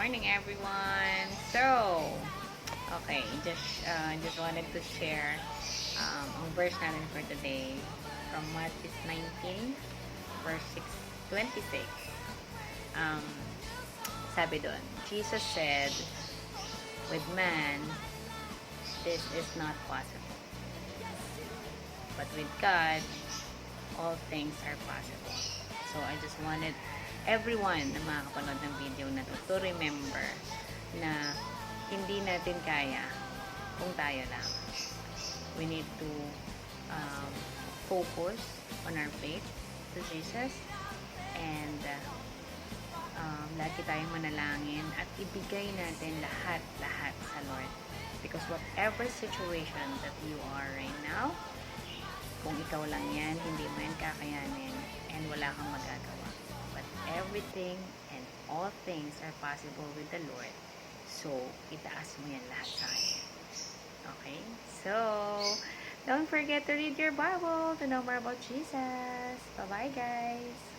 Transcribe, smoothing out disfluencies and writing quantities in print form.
morning, everyone. So, okay, just wanted to share ang verse natin for today from Matthew 19, verse 26. Um, sabi doon, Jesus said, with man, this is not possible. But with God, all things are possible. So, I just wanted everyone na makakapanood ng video na to remember na hindi natin kaya kung tayo lang. We need to focus on our faith to Jesus and lagi tayong manalangin at ibigay natin lahat sa Lord. Because whatever situation that you are right now, kung ikaw lang yan, hindi mo yan kakayanin and wala kang magagawa. But everything and all things are possible with the Lord. So, itaas mo yan lahat sa Kanya. Okay? So, don't forget to read your Bible to know more about Jesus. Bye-bye, guys!